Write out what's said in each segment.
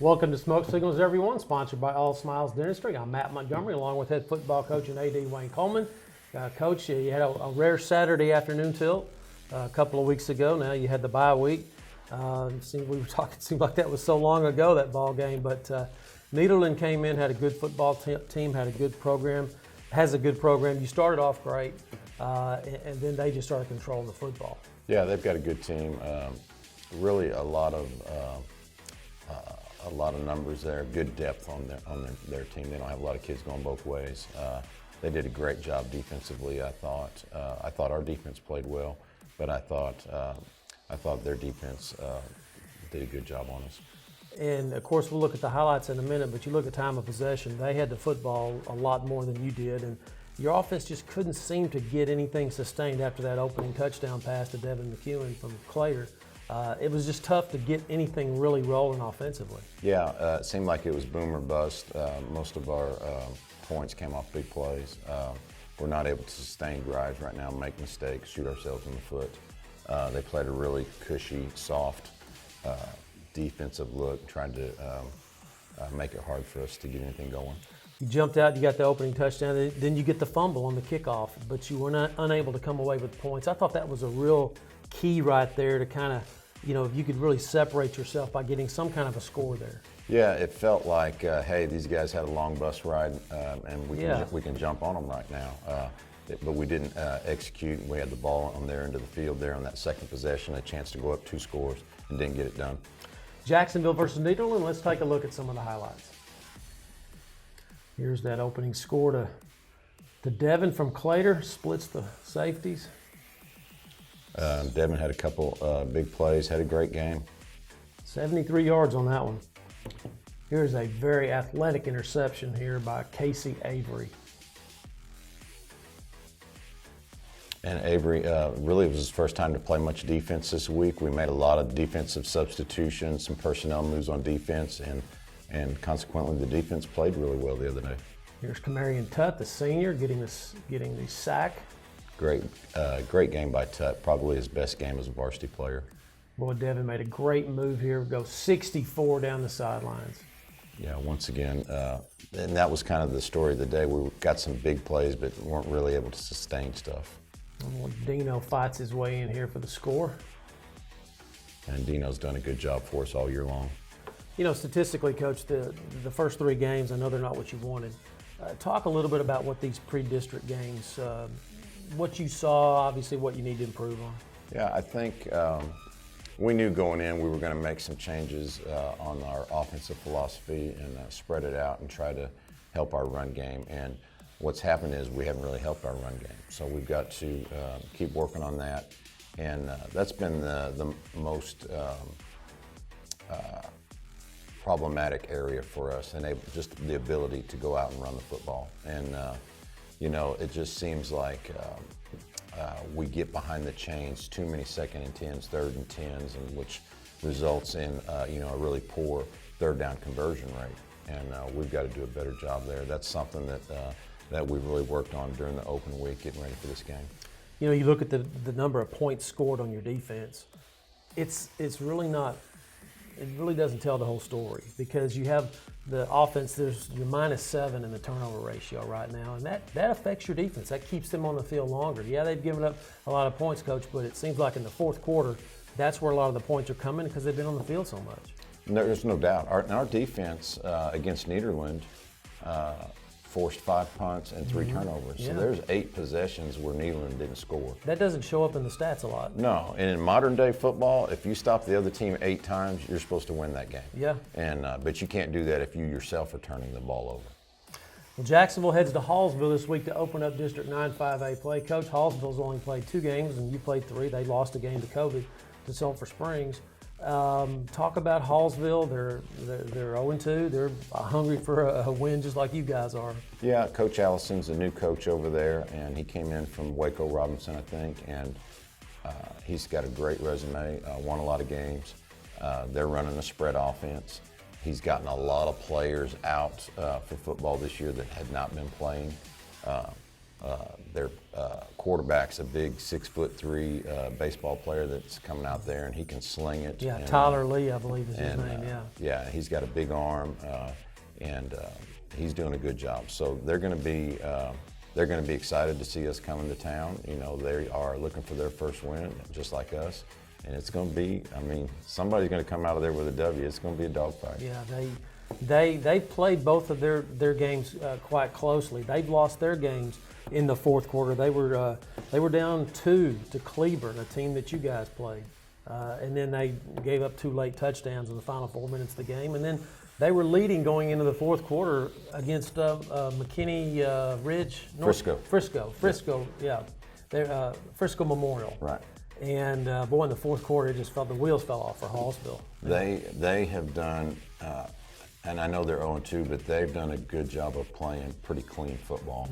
Welcome to Smoke Signals, everyone, sponsored by All Smiles Dentistry. I'm Matt Montgomery, along with head football coach and AD Wayne Coleman. Coach, you had a rare Saturday afternoon tilt a couple of weeks ago. Now you had the bye week. It seemed like that was so long ago, that ball game. But Nederland came in, had a good football team, had a good program, has a good program. You started off great, and then they just started controlling the football. Yeah, they've got a good team. Really, a lot of numbers there. Good depth on their team. They don't have a lot of kids going both ways. They did a great job defensively. I thought our defense played well, but I thought their defense did a good job on us. And of course, we'll look at the highlights in a minute. But you look at time of possession. They had the football a lot more than you did, and your offense just couldn't seem to get anything sustained after that opening touchdown pass to Devin McEwen from Clater. It was just tough to get anything really rolling offensively. Yeah, it seemed like it was boom or bust. Most of our points came off big plays. We're not able to sustain drives right now, make mistakes, shoot ourselves in the foot. They played a really cushy, soft defensive look, trying to make it hard for us to get anything going. You jumped out, you got the opening touchdown, then you get the fumble on the kickoff, but you were not unable to come away with points. I thought that was a real key right there to kind of, if you could really separate yourself by getting some kind of a score there. Yeah, it felt like, hey, these guys had a long bus ride, and we can jump on them right now. But we didn't execute. We had the ball on their end of the field there on that second possession, a chance to go up 2 scores, and didn't get it done. Jacksonville versus Nederland, let's take a look at some of the highlights. Here's that opening score to Devin from Clater, splits the safeties. Devin had a couple big plays, had a great game. 73 yards on that one. Here's a very athletic interception here by Casey Avery. And Avery, really it was his first time to play much defense this week. We made a lot of defensive substitutions, some personnel moves on defense, and consequently the defense played really well the other day. Here's Kamarian Tutt, the senior, getting the sack. Great game by Tutt, probably his best game as a varsity player. Boy, Devin made a great move here, go 64 down the sidelines. Yeah, once again, and that was kind of the story of the day. We got some big plays, but weren't really able to sustain stuff. Well, Dino fights his way in here for the score. And Dino's done a good job for us all year long. Statistically, Coach, the first 3 games, I know they're not what you wanted. Talk a little bit about what these pre-district games, what you saw, obviously what you need to improve on. Yeah, I think we knew going in we were going to make some changes on our offensive philosophy and spread it out and try to help our run game. And what's happened is we haven't really helped our run game. So we've got to keep working on that. And that's been the most problematic area for us, and just the ability to go out and run the football. And it just seems like we get behind the chains, too many 2nd and 10s, 3rd and 10s, and which results in a really poor 3rd down conversion rate. And we've got to do a better job there. That's something that we've really worked on during the open week, getting ready for this game. You look at the number of points scored on your defense. It's really not. It really doesn't tell the whole story, because you have the offense, you're -7 in the turnover ratio right now, and that affects your defense. That keeps them on the field longer. Yeah, they've given up a lot of points, Coach, but it seems like in the 4th quarter, that's where a lot of the points are coming because they've been on the field so much. There's no doubt. Our defense against Nederland forced 5 punts and 3 turnovers. Yeah. So there's 8 possessions where Nederland didn't score. That doesn't show up in the stats a lot. No, and in modern day football, if you stop the other team 8 times, you're supposed to win that game. Yeah. And but you can't do that if you yourself are turning the ball over. Well, Jacksonville heads to Hallsville this week to open up District 9 5A play. Coach, Hallsville's only played 2 games, and you played 3. They lost a game to COVID to Sulphur Springs. Talk about Hallsville. They're 0-2. They're hungry for a win, just like you guys are. Yeah, Coach Allison's a new coach over there, and he came in from Waco Robinson, I think, and he's got a great resume. Won a lot of games. They're running a spread offense. He's gotten a lot of players out for football this year that had not been playing. They're quarterback's a big 6'3" baseball player that's coming out there, and he can sling it. Yeah, and, Tyler Lee, I believe is his name. Yeah, he's got a big arm, and he's doing a good job. So they're going to be excited to see us coming to town. You know, they are looking for their first win, just like us. And it's going to be, I mean, somebody's going to come out of there with a W. It's going to be a dogfight. Yeah, they played both of their games quite closely. They've lost their games in the fourth quarter. They were down 2 to Cleburne, a team that you guys played, and then they gave up 2 late touchdowns in the final 4 minutes of the game. And then they were leading going into the fourth quarter against McKinney Ridge, Frisco, yeah, they're Frisco Memorial. Right. And boy, in the fourth quarter, the wheels fell off for Hallsville. They have done, and I know they're 0-2, but they've done a good job of playing pretty clean football,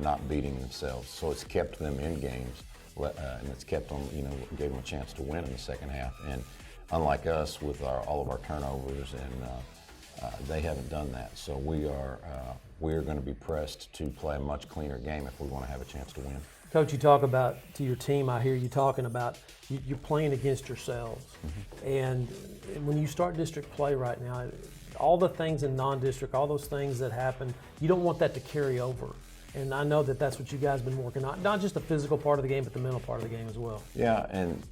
not beating themselves. So it's kept them in games, and it's kept them, gave them a chance to win in the second half. And unlike us with all of our turnovers, and they haven't done that. So we are going to be pressed to play a much cleaner game if we want to have a chance to win. Coach, you talk about to your team, I hear you talking about you're playing against yourselves. And when you start district play right now, all the things in non-district, all those things that happen, you don't want that to carry over. And I know that that's what you guys have been working on, not just the physical part of the game, but the mental part of the game as well. Yeah, and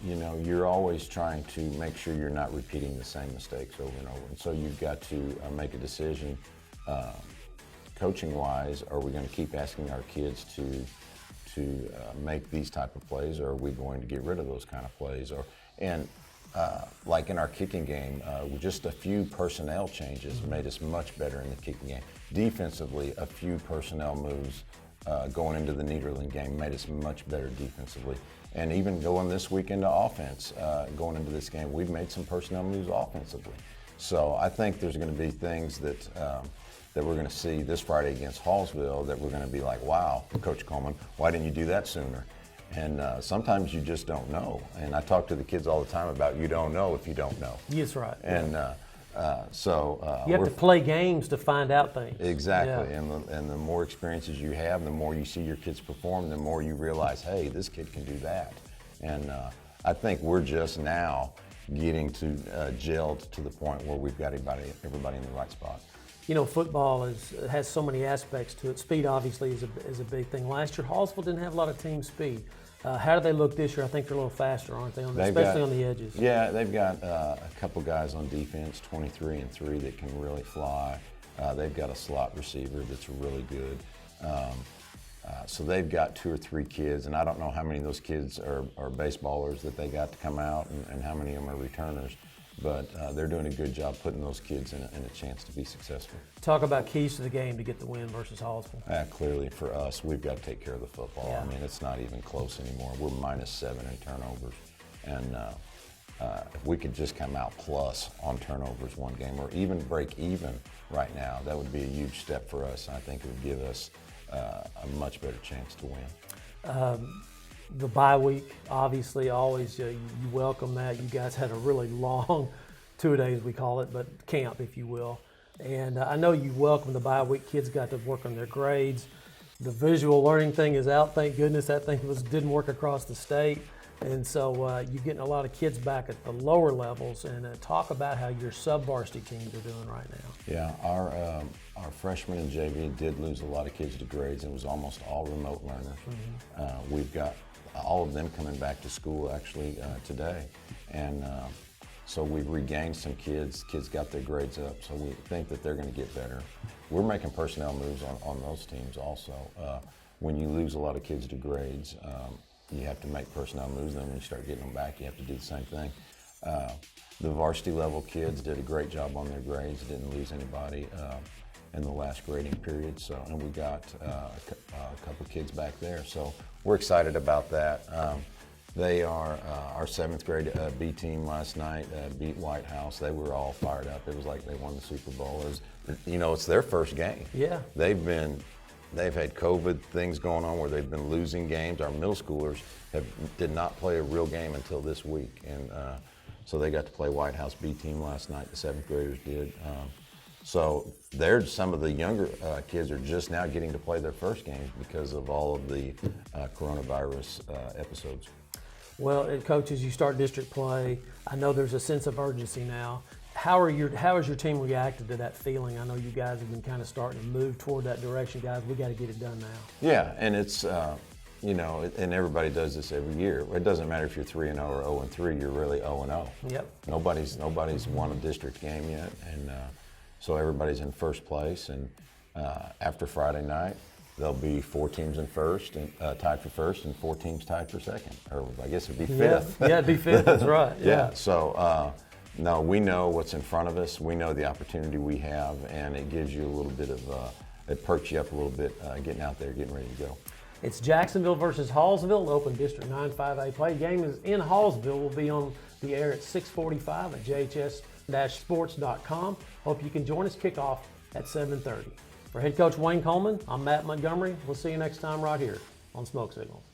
you're always trying to make sure you're not repeating the same mistakes over and over. And so you've got to make a decision. Coaching-wise, are we going to keep asking our kids to make these type of plays, or are we going to get rid of those kind of plays? Like in our kicking game, with just a few personnel changes made us much better in the kicking game. Defensively, a few personnel moves going into the Nederland game made us much better defensively. And even going this week into offense, going into this game, we've made some personnel moves offensively. So I think there's going to be things that we're going to see this Friday against Hallsville that we're going to be like, wow, Coach Coleman, why didn't you do that sooner? And sometimes you just don't know. And I talk to the kids all the time about you don't know if you don't know. Yes, right. And you have to play games to find out things. Exactly. Yeah. And the more experiences you have, the more you see your kids perform, the more you realize, hey, this kid can do that. And I think we're just now getting to gelled to the point where we've got everybody in the right spot. Football has so many aspects to it. Speed obviously is a big thing. Last year, Hallsville didn't have a lot of team speed. How do they look this year? I think they're a little faster, aren't they? Especially on the edges. Yeah, they've got a couple guys on defense, 23 and 3, that can really fly. They've got a slot receiver that's really good. So they've got 2 or 3 kids, and I don't know how many of those kids are baseballers that they got to come out, and how many of them are returners. But they're doing a good job putting those kids in a chance to be successful. Talk about keys to the game to get the win versus Hallsville. Clearly, for us, we've got to take care of the football. Yeah. I mean, it's not even close anymore. We're -7 in turnovers. And if we could just come out plus on turnovers one game, or even break even right now, that would be a huge step for us. I think it would give us a much better chance to win. The bye week, obviously, always you welcome that. You guys had a really long 2 days, we call it, but camp, if you will. And I know you welcome the bye week. Kids got to work on their grades. The visual learning thing is out, thank goodness. That thing didn't work across the state. And so you're getting a lot of kids back at the lower levels. And talk about how your sub-varsity teams are doing right now. Yeah, our freshmen and JV did lose a lot of kids to grades. It was almost all remote learners. We've got all of them coming back to school actually today. And so we've regained some kids. Kids got their grades up, so we think that they're going to get better. We're making personnel moves on those teams also. When you lose a lot of kids to grades, you have to make personnel moves. Then when you start getting them back, you have to do the same thing. The varsity level kids did a great job on their grades, didn't lose anybody in the last grading period. So, and we got a couple kids back there. So we're excited about that. They are our 7th grade B team last night beat White House. They were all fired up. It was like they won the Super Bowl. It's their first game. Yeah. They've had COVID things going on where they've been losing games. Our middle schoolers did not play a real game until this week, and so they got to play White House B team last night. The 7th graders did. So there's some of the younger kids are just now getting to play their first games because of all of the coronavirus episodes. Well, Coach, as you start district play, I know there's a sense of urgency now. How has your team reacted to that feeling? I know you guys have been kind of starting to move toward that direction, guys. We got to get it done now. Yeah, and it's and everybody does this every year. It doesn't matter if you're 3-0 or 0-3. You're really 0-0. Yep. Nobody's won a district game yet, and so everybody's in first place. And after Friday night, there'll be 4 teams in first and tied for first, and 4 teams tied for second. Or I guess it'd be fifth. Yeah, it'd be fifth. That's right. Yeah. So. No, we know what's in front of us. We know the opportunity we have, and it gives you a little bit of, it perks you up a little bit, getting out there, getting ready to go. It's Jacksonville versus Hallsville, Open District 9 5A play. Game is in Hallsville. Will be on the air at 6:45 at jhs-sports.com. Hope you can join us. Kickoff at 7:30. For head coach Wayne Coleman, I'm Matt Montgomery. We'll see you next time right here on Smoke Signals.